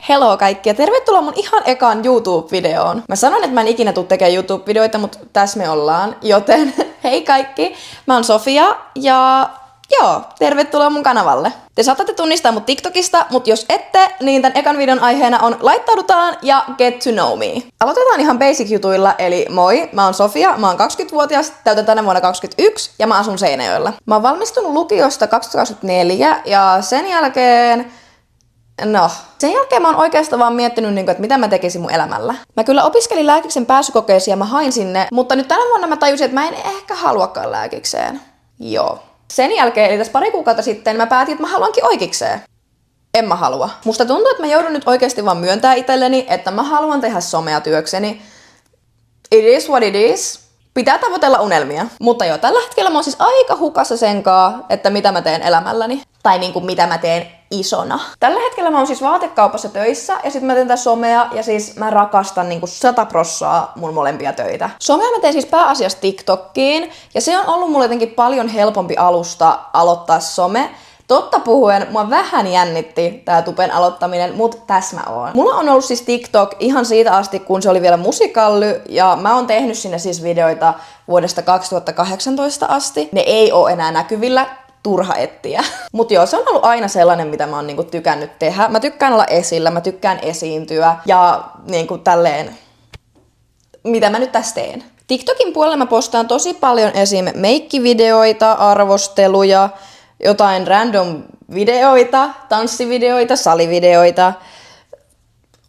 Hello kaikki ja tervetuloa mun ihan ekaan YouTube-videoon. Mä sanon, että mä en ikinä tuu tekemään YouTube-videoita, mutta tässä me ollaan. Joten hei kaikki, mä oon Sofia ja tervetuloa mun kanavalle. Te saatatte tunnistaa mut TikTokista, mutta jos ette, niin tän ekan videon aiheena on laittaudutaan ja get to know me. Aloitetaan ihan basic jutuilla, eli moi, mä oon Sofia, mä oon 20-vuotias, täytän tänä vuonna 21 ja mä asun Seinäjoella. Mä oon valmistunut lukiosta 2024 ja sen jälkeen mä oon oikeastaan vaan miettinyt, että mitä mä tekisin mun elämällä. Mä kyllä opiskelin lääkiksen pääsykokeisiin ja mä hain sinne, mutta nyt tänä vuonna mä tajusin, että mä en ehkä haluakaan lääkikseen. Joo. Sen jälkeen, eli tässä pari kuukautta sitten, mä päätin, että mä haluankin oikeikseen. En mä halua. Musta tuntuu, että mä joudun nyt oikeasti vaan myöntää itselleni, että mä haluan tehdä somea työkseni. It is what it is. Pitää tavoitella unelmia. Mutta joo, tällä hetkellä mä oon siis aika hukassa senkaan, että mitä mä teen elämälläni. Tai niinku mitä mä teen isona. Tällä hetkellä mä oon siis vaatekaupassa töissä ja sit mä teen tätä somea ja siis mä rakastan niinku 100% mun molempia töitä. Somea mä teen siis pääasiassa TikTokkiin ja se on ollut mulle jotenkin paljon helpompi alusta aloittaa some. Totta puhuen, mua vähän jännitti tää tupen aloittaminen, mut tässä mä oon. Mulla on ollut siis TikTok ihan siitä asti, kun se oli vielä musikally, ja mä oon tehnyt sinne siis videoita vuodesta 2018 asti. Ne ei oo enää näkyvillä, turha etsiä. Mut joo, se on ollut aina sellainen, mitä mä oon niinku tykännyt tehdä. Mä tykkään olla esillä, mä tykkään esiintyä, ja niinku tälleen, mitä mä nyt tässä teen. TikTokin puolella mä postaan tosi paljon esim. Meikkivideoita, arvosteluja, jotain random videoita, tanssivideoita, salivideoita.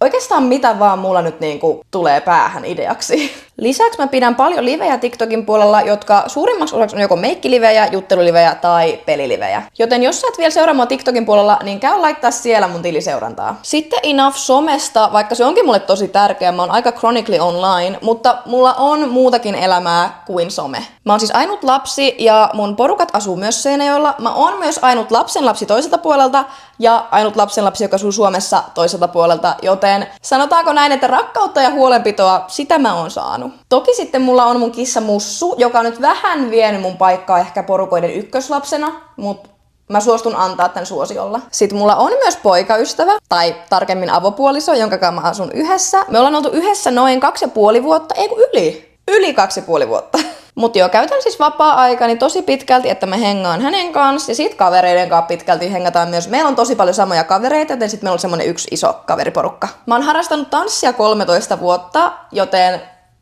Oikeastaan mitä vaan mulla nyt niinku tulee päähän ideaksi. Lisäksi mä pidän paljon livejä TikTokin puolella, jotka suurimmaksi osaksi on joko meikkilivejä, juttelulivejä tai pelilivejä. Joten jos sä et vielä seuraa mua TikTokin puolella, niin käy laittaa siellä mun tiliseurantaa. Sitten enough somesta, vaikka se onkin mulle tosi tärkeä, mä oon aika chronically online, mutta mulla on muutakin elämää kuin some. Mä oon siis ainut lapsi ja mun porukat asuu myös Seinäjoella. Mä oon myös ainut lapsenlapsi toiselta puolelta ja ainut lapsenlapsi, joka asuu Suomessa toiselta puolelta, joten sanotaanko näin, että rakkautta ja huolenpitoa, sitä mä oon saanut. Toki sitten mulla on mun kissa Mussu, joka on nyt vähän vienyt mun paikkaa ehkä porukoiden ykköslapsena, mutta mä suostun antaa tän suosiolla. Sitten mulla on myös poikaystävä, tai tarkemmin avopuoliso, jonka kanssa mä asun yhdessä. Me ollaan oltu yhdessä noin 2,5 vuotta, ei kun yli 2,5 vuotta. Mut joo, käytän siis vapaa-aikani tosi pitkälti, että mä hengaan hänen kanssa ja sit kavereiden kanssa pitkälti hengataan myös. Meillä on tosi paljon samoja kavereita, joten sit meillä on semmonen yksi iso kaveriporukka. Mä oon harrastanut tanssia 13 vuotta, joten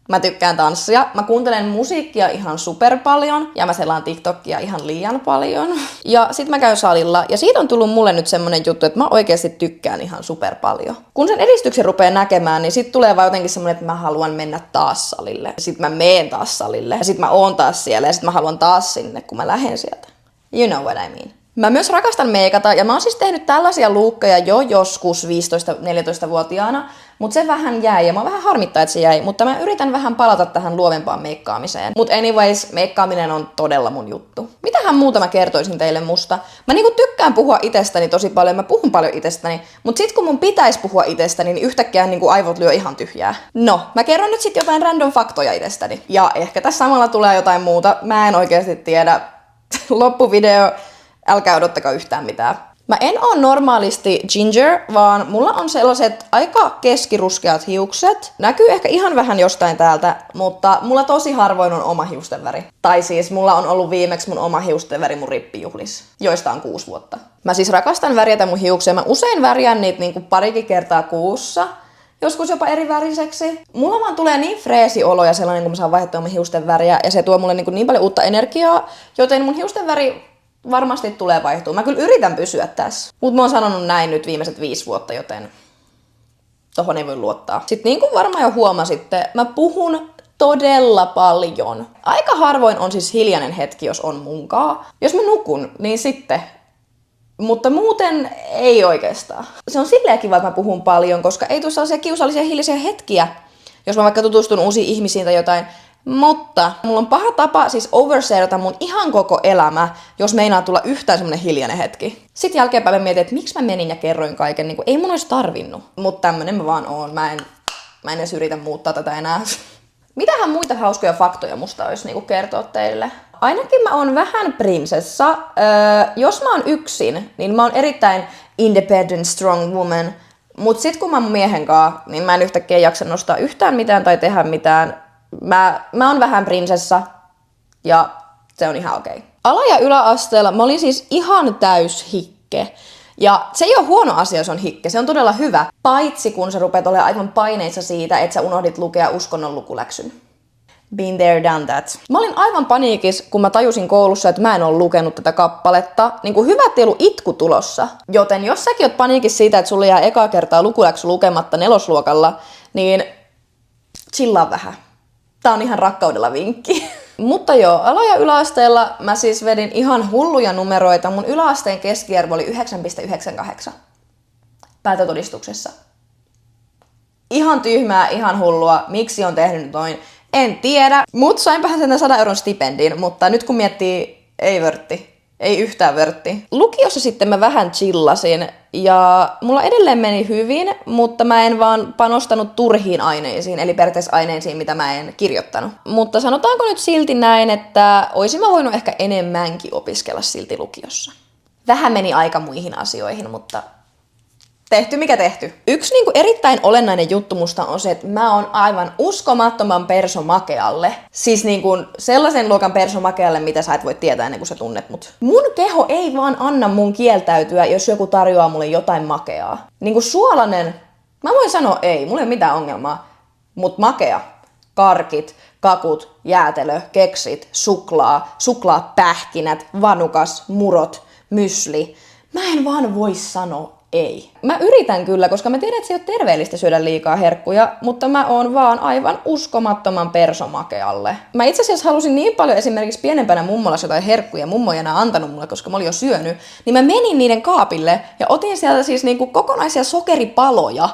mä tykkään tanssia. Mä kuuntelen musiikkia ihan super paljon ja mä selaan TikTokia ihan liian paljon. Ja sit mä käyn salilla ja siitä on tullut mulle nyt semmonen juttu, että mä oikeasti tykkään ihan super paljon. Kun sen edistyksen rupeaa näkemään, niin sit tulee vaan jotenkin semmonen, että mä haluan mennä taas salille. Sit mä meen taas salille ja sit mä oon taas siellä ja sit mä haluan taas sinne, kun mä lähden sieltä. You know what I mean. Mä myös rakastan meikata ja mä oon siis tehnyt tällaisia luukkeja jo joskus 15-14-vuotiaana, mutta se vähän jäi ja mä vähän harmittaa, että se jäi, mutta mä yritän vähän palata tähän luovempaan meikkaamiseen. Mut anyways, meikkaaminen on todella mun juttu. Mitähän muuta mä kertoisin teille musta? Mä niinku tykkään puhua itsestäni tosi paljon, mä puhun paljon itsestäni, mut sit kun mun pitäisi puhua itsestäni, niin yhtäkkiä niinku aivot lyö ihan tyhjää. No, mä kerron nyt sit jotain random faktoja itsestäni. Ja ehkä tässä samalla tulee jotain muuta, mä en oikeasti tiedä. Loppuvideo. Älkää odottakaa yhtään mitään. Mä en oo normaalisti ginger, vaan mulla on sellaiset aika keskiruskeat hiukset. Näkyy ehkä ihan vähän jostain täältä, mutta mulla tosi harvoin on oma hiustenväri. Tai siis mulla on ollut viimeksi mun oma hiustenväri mun rippijuhlis, joista on 6 vuotta. Mä siis rakastan värjätä mun hiuksia. Mä usein värjään niitä niinku parikin kertaa kuussa. Joskus jopa eri väriseksi. Mulla vaan tulee niin freesi olo ja sellainen, kun mä saan vaihtaa mun hiusten väriä. Ja se tuo mulle niin paljon uutta energiaa, joten mun hiusten väri varmasti tulee vaihtua. Mä kyllä yritän pysyä tässä. Mut mä oon sanonut näin nyt viimeiset 5 vuotta, joten tohon ei voi luottaa. Sitten niin kuin varmaan jo huomasitte, mä puhun todella paljon. Aika harvoin on siis hiljainen hetki, jos on munkaa. Jos mä nukun, niin sitten. Mutta muuten ei oikeastaan. Se on silleen kiva, että mä puhun paljon, koska ei tule sellaisia kiusallisia hiljaisia hetkiä, jos mä vaikka tutustun uusiin ihmisiin tai jotain. Mutta mulla on paha tapa siis overshareata mun ihan koko elämä, jos meinaa tulla yhtään semmonen hiljainen hetki. Sitten jälkeenpäin mietin, että miksi mä menin ja kerroin kaiken, niin ei mun olisi tarvinnut. Mutta tämmönen mä vaan oon. Mä en edes yritä muuttaa tätä enää. Mitähän muita hauskoja faktoja musta olisi niinku kertoa teille? Ainakin mä oon vähän prinsessa. Jos mä oon yksin, niin mä oon erittäin independent, strong woman. Mut sit kun mä mun miehen kanssa, niin mä en yhtäkkiä jaksa nostaa yhtään mitään tai tehdä mitään. Mä oon vähän prinsessa ja se on ihan okei. Ala- ja yläasteella mä olin siis ihan täys hikke. Ja se ei ole huono asia, jos on hikke. Se on todella hyvä. Paitsi kun sä rupeat olemaan aivan paineissa siitä, että sä unohdit lukea uskonnon lukuläksyn. Been there, done that. Mä olin aivan paniikissa, kun mä tajusin koulussa, että mä en ole lukenut tätä kappaletta. Niin kuin hyvä, ettei ollut itku tulossa. Joten jos säkin oot paniikissa siitä, että sulle jää ekaa kertaa lukuläksy lukematta nelosluokalla, niin chillaa vähän. Tää on ihan rakkaudella vinkki. Mutta joo, ala- ja yläasteella mä siis vedin ihan hulluja numeroita. Mun yläasteen keskiarvo oli 9,98 päätötodistuksessa. Ihan tyhmää, ihan hullua. Miksi on tehnyt noin? En tiedä. Mut sainpahan sen 100 euron stipendin, mutta nyt kun miettii, ei vörtti. Ei yhtään vörtti. Lukiossa sitten mä vähän chillasin ja mulla edelleen meni hyvin, mutta mä en vaan panostanut turhiin aineisiin, eli periaatteessa aineisiin, mitä mä en kirjoittanut. Mutta sanotaanko nyt silti näin, että oisin mä voinut ehkä enemmänkin opiskella silti lukiossa. Vähän meni aika muihin asioihin, mutta tehty mikä tehty. Yksi erittäin olennainen juttu musta on se, että mä oon aivan uskomattoman persomakealle. Siis sellaisen luokan persomakealle, mitä sä et voi tietää ennen kuin sä tunnet mut. Mun keho ei vaan anna mun kieltäytyä, jos joku tarjoaa mulle jotain makeaa. Suolainen, mä voin sanoa ei, mulla ei ole mitään ongelmaa. Mut makea, karkit, kakut, jäätelö, keksit, suklaapähkinät, vanukas, murot, mysli. Mä en vaan voi sanoa ei. Mä yritän kyllä, koska mä tiedän, että se ei ole terveellistä syödä liikaa herkkuja, mutta mä oon vaan aivan uskomattoman persomakealle. Mä itse asiassa halusin niin paljon esimerkiksi pienempänä mummolassa jotain herkkuja, mummo ei enää antanut mulle, koska mä olin jo syönyt, niin mä menin niiden kaapille ja otin sieltä siis kokonaisia sokeripaloja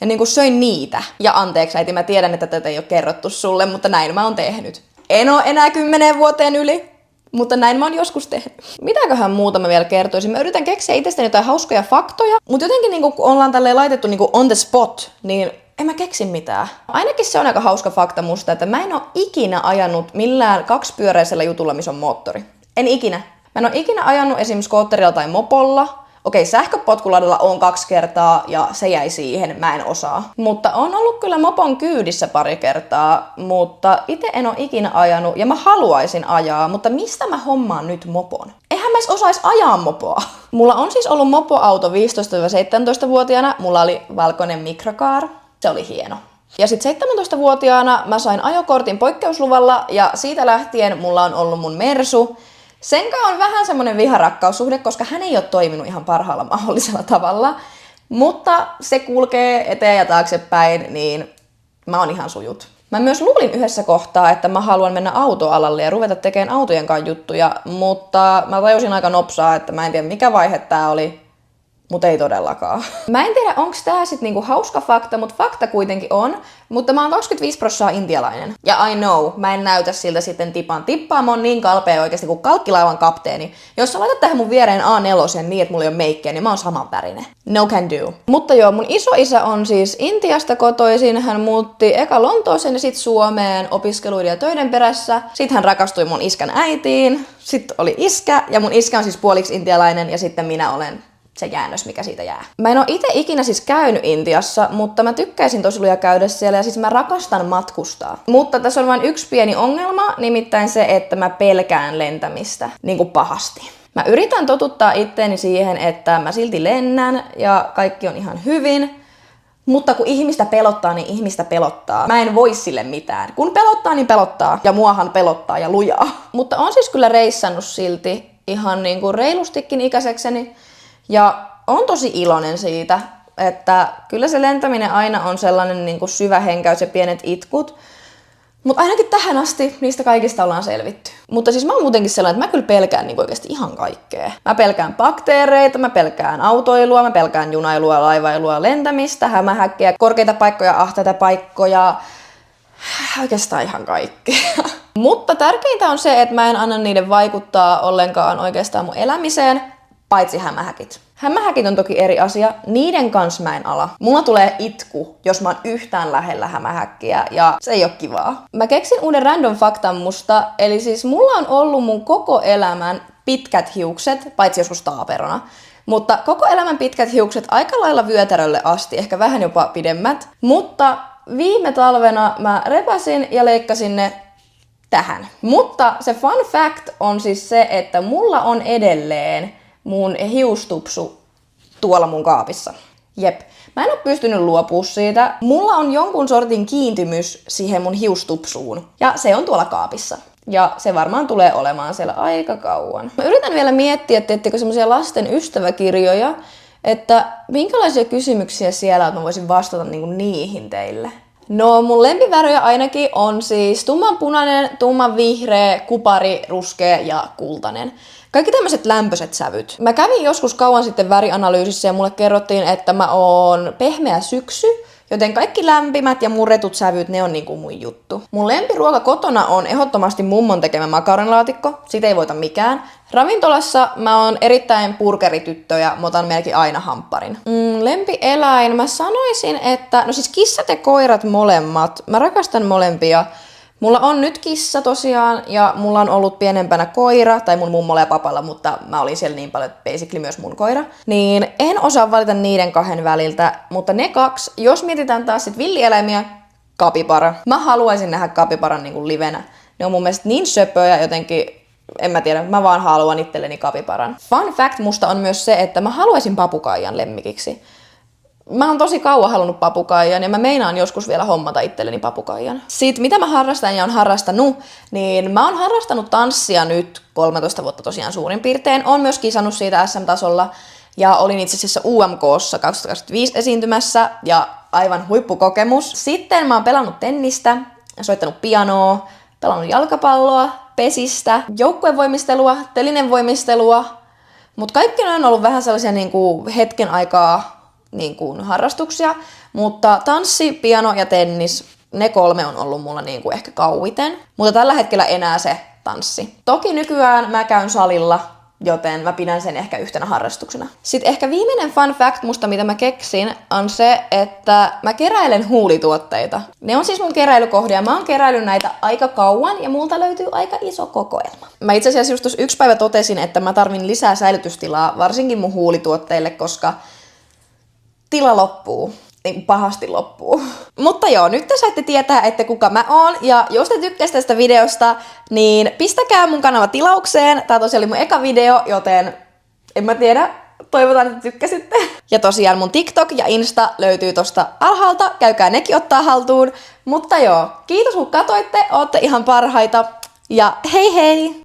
ja söin niitä. Ja anteeksi äiti, mä tiedän, että tätä ei ole kerrottu sulle, mutta näin mä oon tehnyt. En oo enää 10 vuoteen yli. Mutta näin mä oon joskus tehnyt. Mitäköhän muuta mä vielä kertoisin? Mä yritän keksiä itsestäni jotain hauskoja faktoja, mutta jotenkin kun ollaan tälleen laitettu on the spot, niin en mä keksi mitään. Ainakin se on aika hauska fakta musta, että mä en oo ikinä ajanut millään kaksipyöräisellä jutulla, missä on moottori. En ikinä. Mä en oo ikinä ajanut esimerkiksi skootterilla tai mopolla. Okei, sähköpotkuladalla on 2 kertaa ja se jäi siihen, mä en osaa. Mutta on ollut kyllä mopon kyydissä pari kertaa, mutta itse en ole ikinä ajanut ja mä haluaisin ajaa, mutta mistä mä hommaan nyt mopon? Eihän mä edes osais ajaa mopoa. Mulla on siis ollut mopoauto 15-17-vuotiaana, mulla oli valkoinen microcar, se oli hieno. Ja sitten 17-vuotiaana mä sain ajokortin poikkeusluvalla ja siitä lähtien mulla on ollut mun Mersu. Senkaan on vähän semmonen viharakkaussuhde, koska hän ei ole toiminut ihan parhaalla mahdollisella tavalla. Mutta se kulkee eteen ja taaksepäin, niin mä oon ihan sujut. Mä myös luulin yhdessä kohtaa, että mä haluan mennä autoalalle ja ruveta tekemään autojen kanssa juttuja, mutta mä tajusin aika nopsaa, että mä en tiedä mikä vaihe tää oli. Mutta ei todellakaan. Mä en tiedä, onko tää sit hauska fakta, mutta fakta kuitenkin on. Mutta mä oon 25% intialainen. Ja I know, mä en näytä siltä sitten tipan tippaa. Mä oon niin kalpea oikeasti kuin kalkkilaivan kapteeni. Jos sä laitat tähän mun viereen A4 niin, että mulla ei ole meikkiä, niin mä oon samanvärinen. No can do. Mutta joo, mun isoisä on siis Intiasta kotoisin. Hän muutti eka Lontooseen ja sit Suomeen opiskeluiden ja töiden perässä. Sitten hän rakastui mun iskän äitiin. Sitten oli iskä ja mun iskä on siis puoliksi intialainen ja sitten minä olen se jäännös, mikä siitä jää. Mä en oo itse ikinä siis käynyt Intiassa, mutta mä tykkäisin tosi luja käydä siellä ja siis mä rakastan matkustaa. Mutta tässä on vain yksi pieni ongelma, nimittäin se, että mä pelkään lentämistä pahasti. Mä yritän totuttaa itteeni siihen, että mä silti lennän ja kaikki on ihan hyvin. Mutta kun ihmistä pelottaa, niin ihmistä pelottaa. Mä en voi sille mitään. Kun pelottaa, niin pelottaa. Ja muahan pelottaa ja lujaa. Mutta on siis kyllä reissannut silti ihan reilustikin ikäisekseni. Ja on tosi iloinen siitä, että kyllä se lentäminen aina on sellainen syvä henkäys ja pienet itkut. Mutta ainakin tähän asti niistä kaikista ollaan selvitty. Mutta siis mä oon muutenkin sellainen, että mä kyllä pelkään oikeasti ihan kaikkea. Mä pelkään bakteereita, mä pelkään autoilua, mä pelkään junailua, laivailua, lentämistä, hämähäkkiä, korkeita paikkoja, ahtaita paikkoja. Oikeastaan ihan kaikkea. Mutta tärkeintä on se, että mä en anna niiden vaikuttaa ollenkaan oikeastaan mun elämiseen. Paitsi hämähäkit. Hämähäkit on toki eri asia, niiden kanssa mä en ala. Mulla tulee itku, jos mä oon yhtään lähellä hämähäkkiä, ja se ei oo kivaa. Mä keksin uuden random faktan musta, eli siis mulla on ollut mun koko elämän pitkät hiukset, paitsi joskus taaperona. Mutta koko elämän pitkät hiukset aika lailla vyötärölle asti, ehkä vähän jopa pidemmät. Mutta viime talvena mä repäsin ja leikkasin ne tähän. Mutta se fun fact on siis se, että mulla on edelleen mun hiustupsu tuolla mun kaapissa. Jep. Mä en oo pystynyt luopua siitä. Mulla on jonkun sortin kiintymys siihen mun hiustupsuun. Ja se on tuolla kaapissa. Ja se varmaan tulee olemaan siellä aika kauan. Mä yritän vielä miettiä, että teettekö semmosia lasten ystäväkirjoja, että minkälaisia kysymyksiä siellä on, että mä voisin vastata niihin teille. No mun lempivärejä ainakin on siis tummanpunainen, tummanvihreä, kupari, ruskea ja kultainen. Kaikki tämmöiset lämpöiset sävyt. Mä kävin joskus kauan sitten värianalyysissä ja mulle kerrottiin, että mä oon pehmeä syksy, joten kaikki lämpimät ja murretut sävyt, ne on mun juttu. Mun lempiruoka kotona on ehdottomasti mummon tekemä makaronilaatikko. Siitä ei voita mikään. Ravintolassa mä oon erittäin burgerityttö ja mä otan melkein aina hampparin. Lempieläin, mä sanoisin, että no siis kissat ja koirat molemmat. Mä rakastan molempia. Mulla on nyt kissa tosiaan ja mulla on ollut pienempänä koira, tai mun mummolla ja papalla, mutta mä olin siellä niin paljon, että basically myös mun koira. Niin en osaa valita niiden kahden väliltä, mutta ne kaksi, jos mietitään taas sit villieläimiä, kapipara. Mä haluaisin nähdä kapiparan livenä. Ne on mun mielestä niin söpöjä jotenkin, en mä tiedä, mä vaan haluan itselleni kapiparan. Fun fact musta on myös se, että mä haluaisin papukaijan lemmikiksi. Mä oon tosi kauan halunnut papukaijan ja mä meinaan joskus vielä hommata itselleni papukaijan. Siitä mitä mä harrastan ja on harrastanut, niin mä oon harrastanut tanssia nyt 13 vuotta tosiaan suurin piirtein. Oon myös kisannut siitä SM-tasolla ja olin itse asiassa UMK:ssa 2025 esiintymässä ja aivan huippukokemus. Sitten mä oon pelannut tennistä, soittanut pianoa, pelannut jalkapalloa, pesistä, joukkuevoimistelua, telinenvoimistelua, mutta kaikki ne on ollut vähän sellaisia hetken aikaa harrastuksia, mutta tanssi, piano ja tennis, ne kolme on ollut mulla ehkä kauiten, mutta tällä hetkellä enää se tanssi. Toki nykyään mä käyn salilla, joten mä pidän sen ehkä yhtenä harrastuksena. Sitten ehkä viimeinen fun fact musta, mitä mä keksin, on se, että mä keräilen huulituotteita. Ne on siis mun keräilykohdia. Mä oon keräillyt näitä aika kauan ja multa löytyy aika iso kokoelma. Mä itse asiassa just yksi päivä totesin, että mä tarvin lisää säilytystilaa, varsinkin mun huulituotteille, koska tila loppuu. Pahasti loppuu. Mutta joo, nyt te saitte tietää, että kuka mä oon. Ja jos te tykkäsitte tästä videosta, niin pistäkää mun kanava tilaukseen. Tää tosiaan oli mun eka video, joten en mä tiedä. Toivotaan, että tykkäsitte. Ja tosiaan mun TikTok ja Insta löytyy tosta alhaalta. Käykää nekin ottaa haltuun. Mutta joo, kiitos kun katoitte. Ootte ihan parhaita. Ja hei hei!